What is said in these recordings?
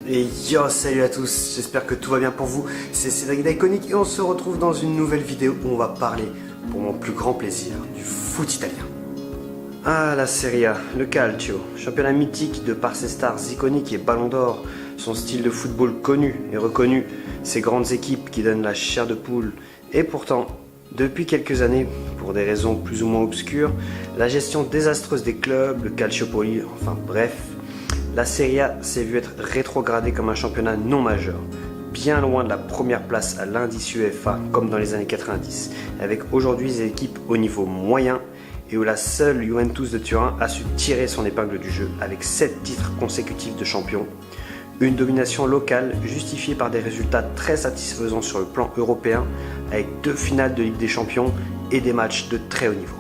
Et yo, salut à tous, j'espère que tout va bien pour vous. C'est Cédric d'Iconic et on se retrouve dans une nouvelle vidéo où on va parler, pour mon plus grand plaisir, du foot italien. Ah, la Serie A, le Calcio, championnat mythique de par ses stars iconiques et ballons d'or, son style de football connu et reconnu, ses grandes équipes qui donnent la chair de poule. Et pourtant, depuis quelques années, pour des raisons plus ou moins obscures, la gestion désastreuse des clubs, le Calciopoli, enfin bref, la Serie A s'est vue être rétrogradée comme un championnat non majeur, bien loin de la première place à l'indice UEFA comme dans les années 90, avec aujourd'hui des équipes au niveau moyen et où la seule Juventus de Turin a su tirer son épingle du jeu avec 7 titres consécutifs de champion, une domination locale justifiée par des résultats très satisfaisants sur le plan européen avec 2 finales de Ligue des Champions et des matchs de très haut niveau.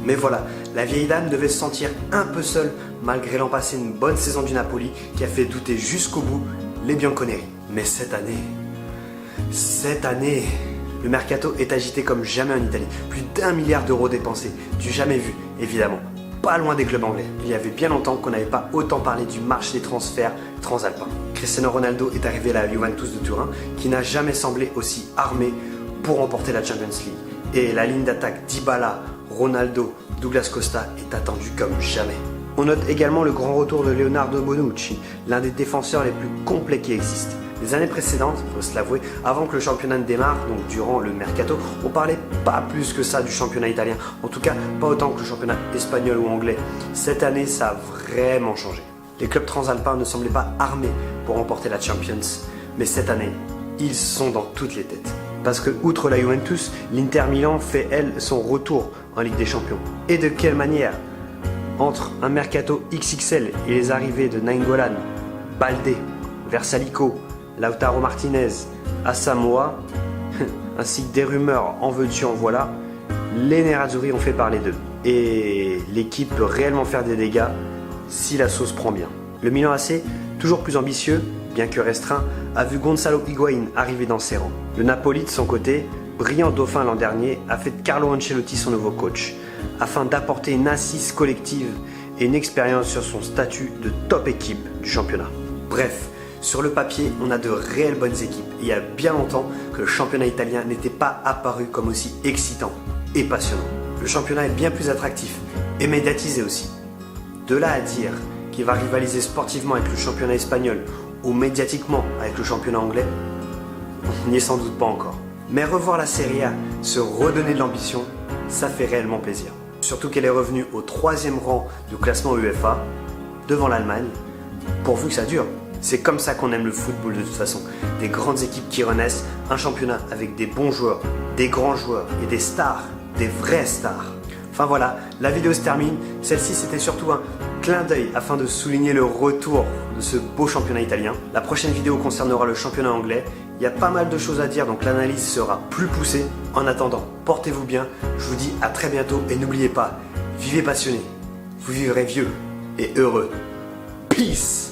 Mais voilà, la vieille dame devait se sentir un peu seule malgré l'an passé une bonne saison du Napoli qui a fait douter jusqu'au bout les Bianconeri. Mais cette année, le mercato est agité comme jamais en Italie. Plus d'1 milliard d'euros dépensés, du jamais vu évidemment, pas loin des clubs anglais. Il y avait bien longtemps qu'on n'avait pas autant parlé du marché des transferts transalpins. Cristiano Ronaldo est arrivé à la Juventus de Turin qui n'a jamais semblé aussi armé pour remporter la Champions League. Et la ligne d'attaque Dybala, Ronaldo, Douglas Costa est attendue comme jamais. On note également le grand retour de Leonardo Bonucci, l'un des défenseurs les plus complets qui existent. Les années précédentes, il faut se l'avouer, avant que le championnat ne démarre, donc durant le mercato, on parlait pas plus que ça du championnat italien. En tout cas, pas autant que le championnat espagnol ou anglais. Cette année, ça a vraiment changé. Les clubs transalpins ne semblaient pas armés pour remporter la Champions, mais cette année, ils sont dans toutes les têtes. Parce que, outre la Juventus, l'Inter Milan fait, elle, son retour en Ligue des Champions. Et de quelle manière? Entre un mercato XXL et les arrivées de Nainggolan, Balde, Versalico, Lautaro Martinez, Asamoah, ainsi que des rumeurs en veux-tu en voilà, les Nerazzurri ont fait parler d'eux. Et l'équipe peut réellement faire des dégâts si la sauce prend bien. Le Milan AC, toujours plus ambitieux, bien que restreint, a vu Gonzalo Higuaín arriver dans ses rangs. Le Napoli, de son côté, brillant dauphin l'an dernier, a fait de Carlo Ancelotti son nouveau coach, afin d'apporter une assise collective et une expérience sur son statut de top équipe du championnat. Bref, sur le papier, on a de réelles bonnes équipes. Et il y a bien longtemps que le championnat italien n'était pas apparu comme aussi excitant et passionnant. Le championnat est bien plus attractif et médiatisé aussi. De là à dire qu'il va rivaliser sportivement avec le championnat espagnol ou médiatiquement avec le championnat anglais, on n'y est sans doute pas encore. Mais revoir la Serie A se redonner de l'ambition, ça fait réellement plaisir. Surtout qu'elle est revenue au 3e rang du classement UEFA, devant l'Allemagne, pourvu que ça dure. C'est comme ça qu'on aime le football de toute façon. Des grandes équipes qui renaissent, un championnat avec des bons joueurs, des grands joueurs et des stars, des vraies stars. Enfin voilà, la vidéo se termine. Celle-ci c'était surtout un clin d'œil afin de souligner le retour de ce beau championnat italien. La prochaine vidéo concernera le championnat anglais. Il y a pas mal de choses à dire donc l'analyse sera plus poussée. En attendant, portez-vous bien. Je vous dis à très bientôt et n'oubliez pas, vivez passionné. Vous vivrez vieux et heureux. Peace!